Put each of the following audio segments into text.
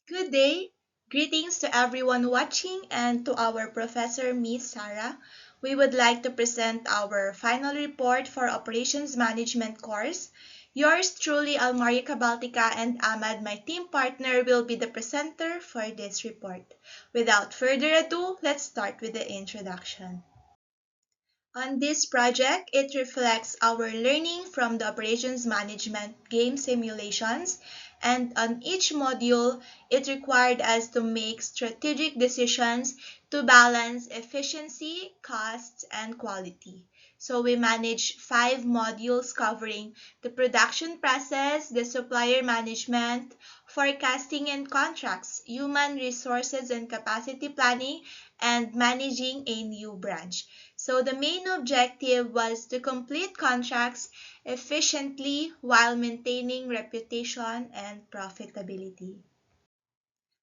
Good day. Greetings to everyone watching and to our Professor Miss Sarah. We would like to present our final report for Operations Management course. Yours truly, Almaria Cabaltica and Ahmad, my team partner, will be the presenter for this report. Without further ado, let's start with the introduction. On this project, it reflects our learning from the operations management game simulations, and on each module, it required us to make strategic decisions to balance efficiency, costs, and quality. So we manage 5 modules covering the production process, the supplier management, forecasting and contracts, human resources and capacity planning, and managing a new branch. So the main objective was to complete contracts efficiently while maintaining reputation and profitability.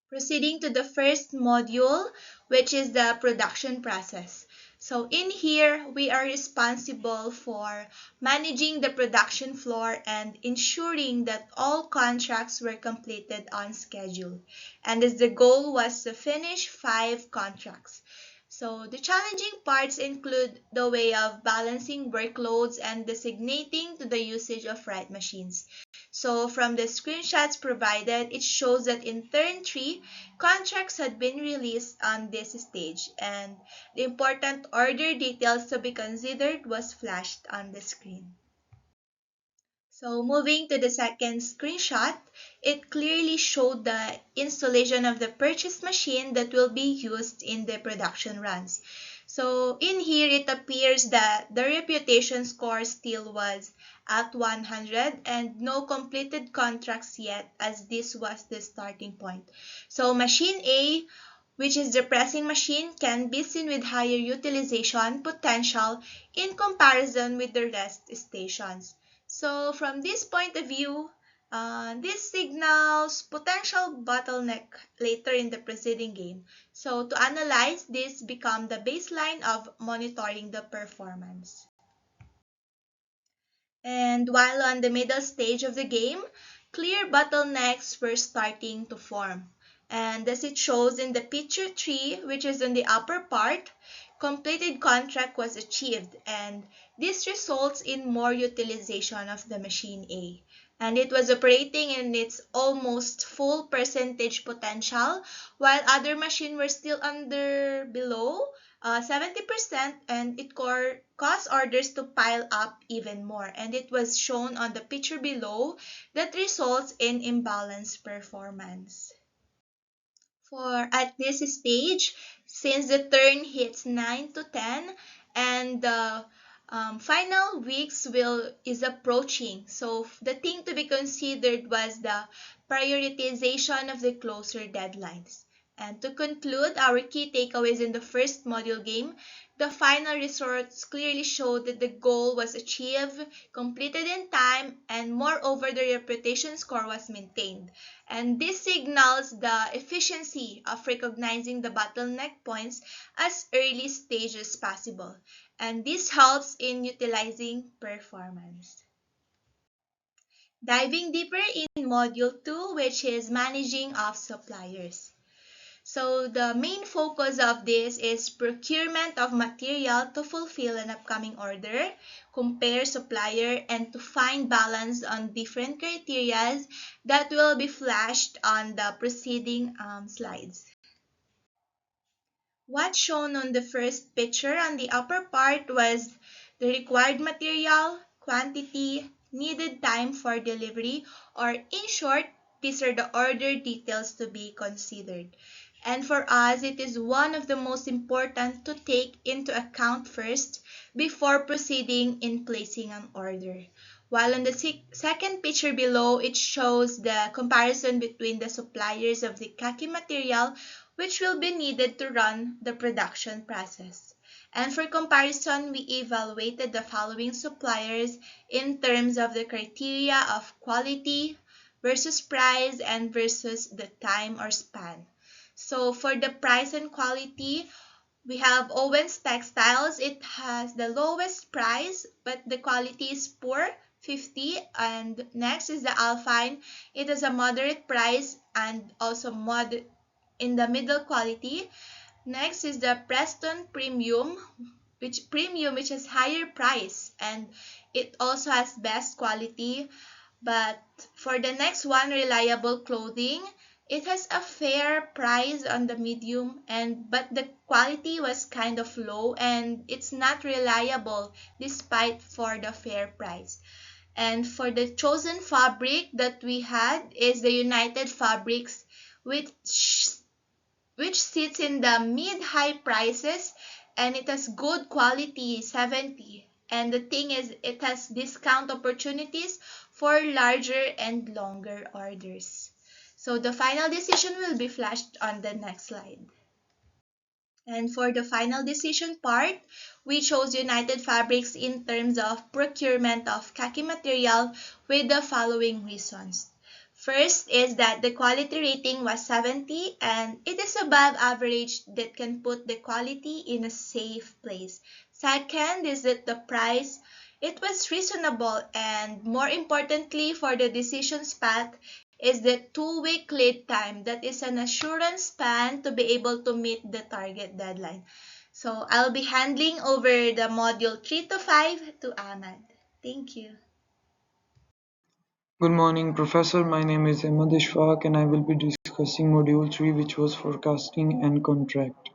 Proceeding to the first module, which is the production process. So in here, we are responsible for managing the production floor and ensuring that all contracts were completed on schedule. And as the goal was to finish 5 contracts. So the challenging parts include the way of balancing workloads and designating to the usage of right machines. So from the screenshots provided, it shows that in turn 3, contracts had been released on this stage and the important order details to be considered was flashed on the screen. So moving to the second screenshot, it clearly showed the installation of the purchase machine that will be used in the production runs. So in here, it appears that the reputation score still was at 100 and no completed contracts yet, as this was the starting point. So machine A, which is the pressing machine, can be seen with higher utilization potential in comparison with the rest stations. So from this point of view, this signals potential bottleneck later in the preceding game. So to analyze this become the baseline of monitoring the performance. And while on the middle stage of the game, clear bottlenecks were starting to form. And as it shows in the picture 3, which is in the upper part, completed contract was achieved, and this results in more utilization of the machine A. And it was operating in its almost full percentage potential, while other machines were still under below 70%, and it caused orders to pile up even more. And it was shown on the picture below that results in imbalanced performance. For at this stage, since the turn hits 9 to 10 and the final weeks is approaching, so the thing to be considered was the prioritization of the closer deadlines. And to conclude our key takeaways in the first module game, the final results clearly showed that the goal was achieved, completed in time, and moreover the reputation score was maintained. And this signals the efficiency of recognizing the bottleneck points as early stage as possible. And this helps in utilizing performance. Diving deeper in Module 2, which is Managing of Suppliers. So the main focus of this is procurement of material to fulfill an upcoming order, compare supplier, and to find balance on different criteria that will be flashed on the preceding slides. What's shown on the first picture on the upper part was the required material, quantity, needed time for delivery, or in short, these are the order details to be considered. And for us, it is one of the most important to take into account first before proceeding in placing an order. While on the second picture below, it shows the comparison between the suppliers of the kaki material which will be needed to run the production process. And for comparison, we evaluated the following suppliers in terms of the criteria of quality versus price and versus the time or span. So for the price and quality, we have Owens Textiles. It has the lowest price, but the quality is poor 50. And next is the Alpine. It is a moderate price and also in the middle quality. Next is the Preston Premium, which has higher price and it also has best quality. But for the next one, Reliable Clothing, it has a fair price on the medium and but the quality was kind of low and it's not reliable despite for the fair price. And for the chosen fabric that we had is the United Fabrics, which which sits in the mid-high prices and it has good quality 70. And the thing is it has discount opportunities for larger and longer orders. So the final decision will be flashed on the next slide. And for the final decision part, we chose United Fabrics in terms of procurement of khaki material with the following reasons. First is that the quality rating was 70 and it is above average that can put the quality in a safe place. Second is that the price, it was reasonable and more importantly for the decisions path is the 2 week lead time that is an assurance span to be able to meet the target deadline. So I'll be handling over the module 3 to 5 to Ahmad. Thank you. Good morning, Professor. My name is Ahmad Ishfaq and I will be discussing Module 3, which was Forecasting and Contract.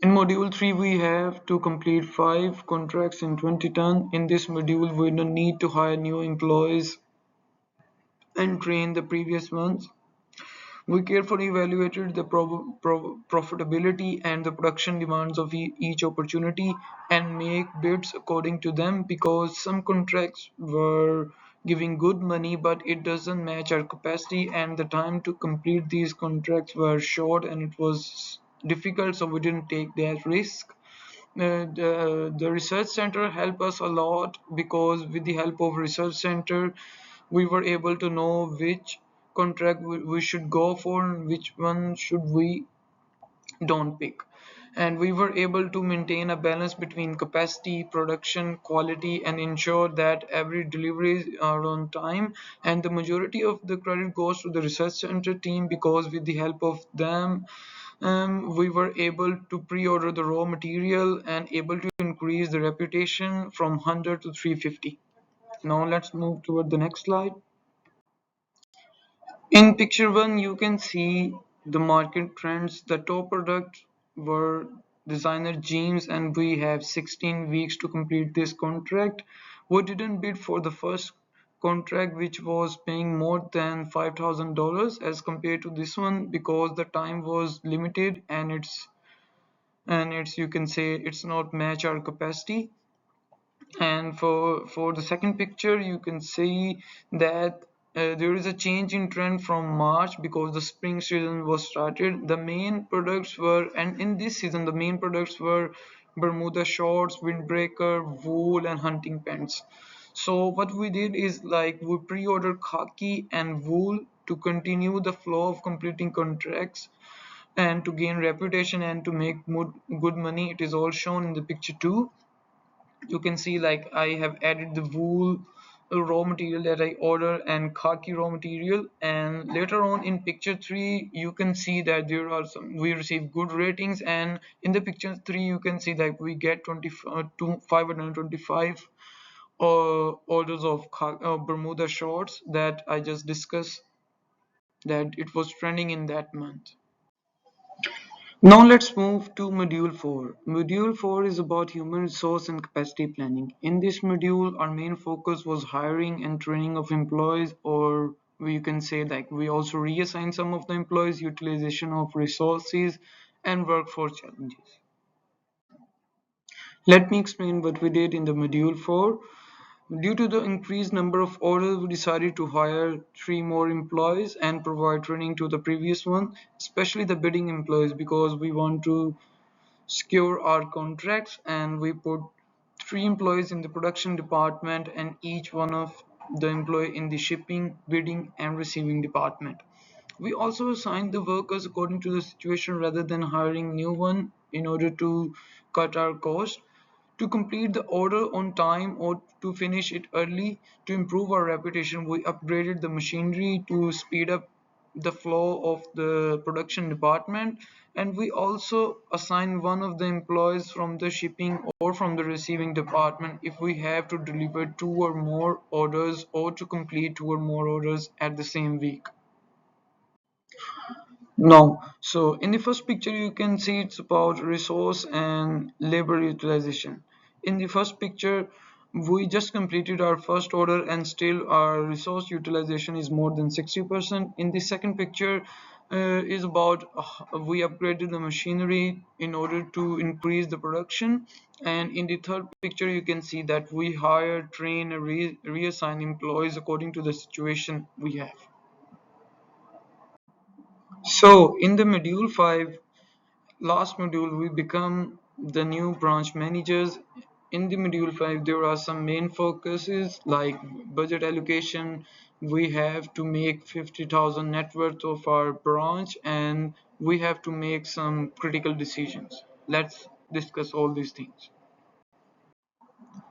In Module 3, we have to complete 5 contracts in 20 ton. In this module, we don't need to hire new employees and train the previous ones. We carefully evaluated the profitability and the production demands of each opportunity and make bids according to them because some contracts were giving good money but it doesn't match our capacity and the time to complete these contracts were short and it was difficult, so we didn't take that risk. The research center helped us a lot because with the help of research center we were able to know which contract we should go for and which one should we don't pick, and we were able to maintain a balance between capacity, production, quality, and ensure that every deliveries are on time. And the majority of the credit goes to the research center team because with the help of them we were able to pre-order the raw material and able to increase the reputation from 100 to 350. Now let's move toward the next slide. In picture 1, you can see the market trends. The top products were designer jeans, and we have 16 weeks to complete this contract. We didn't bid for the first contract, which was paying more than $5,000 as compared to this one because the time was limited and it's you can say it's not match our capacity. And for the second picture you can see that there is a change in trend from March because the spring season was started. The main products were, and in this season the main products were Bermuda shorts, windbreaker, wool, and hunting pants. So what we did is like we pre-ordered khaki and wool to continue the flow of completing contracts and to gain reputation and to make good money. It is all shown in the picture 2. You can see like I have added the wool raw material that I ordered and khaki raw material, and later on in picture 3 you can see that there are some we receive good ratings, and in the picture 3 you can see that we get 525 orders of Bermuda shorts that I just discussed that it was trending in that month. Now let's move to Module 4. Module 4 is about human resource and capacity planning. In this module, our main focus was hiring and training of employees, or we can say like we also reassign some of the employees, utilization of resources, and workforce challenges. Let me explain what we did in the Module 4. Due to the increased number of orders, we decided to hire 3 more employees and provide training to the previous one, especially the bidding employees, because we want to secure our contracts, and we put 3 employees in the production department and each one of the employee in the shipping, bidding, and receiving department. We also assigned the workers according to the situation rather than hiring new one in order to cut our cost. To complete the order on time or to finish it early, to improve our reputation, we upgraded the machinery to speed up the flow of the production department, and we also assign one of the employees from the shipping or from the receiving department if we have to deliver two or more orders or to complete two or more orders at the same week. No. So in the first picture, you can see it's about resource and labor utilization. In the first picture, we just completed our first order and still our resource utilization is more than 60%. In the second picture, is about we upgraded the machinery in order to increase the production. And in the third picture, you can see that we hire, train, and reassign employees according to the situation we have. So in the module 5, last module, we become the new branch managers. In the module 5, there are some main focuses like budget allocation. We have to make 50,000 net worth of our branch and we have to make some critical decisions. Let's discuss all these things.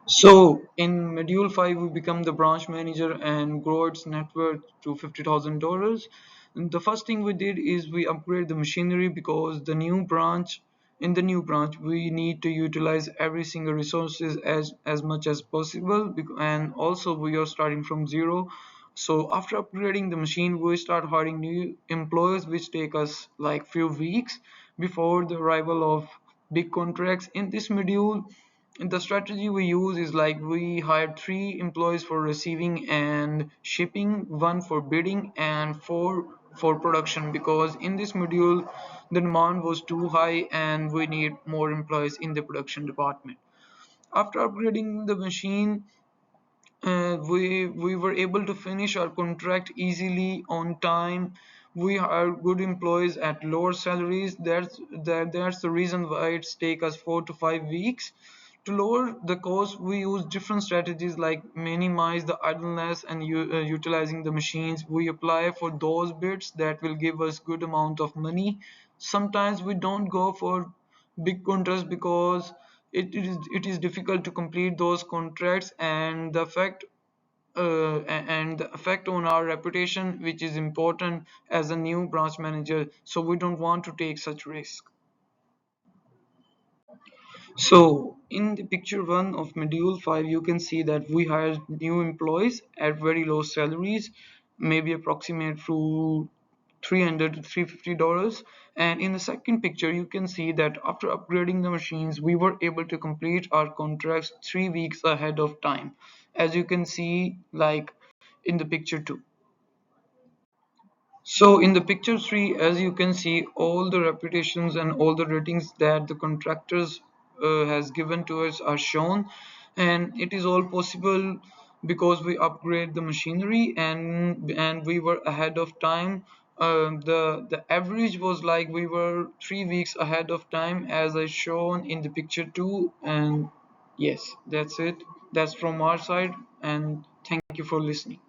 So in module 5, we become the branch manager and grow its net worth to $50,000. The first thing we did is we upgrade the machinery because in the new branch, we need to utilize every single resources as much as possible, and also we are starting from zero. So after upgrading the machine, we start hiring new employees, which take us like few weeks before the arrival of big contracts. In this module, the strategy we use is like we hired three employees for receiving and shipping, one for bidding, and four for production because in this module the demand was too high and we need more employees in the production department. After upgrading the machine, we were able to finish our contract easily on time. We are good employees at lower salaries. That's the reason why it's take us 4 to 5 weeks. To lower the cost, we use different strategies like minimize the idleness and utilizing the machines. We apply for those bids that will give us good amount of money. Sometimes we don't go for big contracts because it is difficult to complete those contracts and the effect on our reputation, which is important as a new branch manager, so we don't want to take such risk. So in the picture 1 of module 5, you can see that we hired new employees at very low salaries, maybe approximate to 300 to $350. And in the second picture, you can see that after upgrading the machines, we were able to complete our contracts 3 weeks ahead of time, as you can see like in the picture 2. So in the picture 3, as you can see, all the reputations and all the ratings that the contractors has given to us are shown, and it is all possible because we upgrade the machinery and we were ahead of time. The average was like we were 3 weeks ahead of time, as I shown in the picture 2. And yes, that's it. That's from our side, and thank you for listening.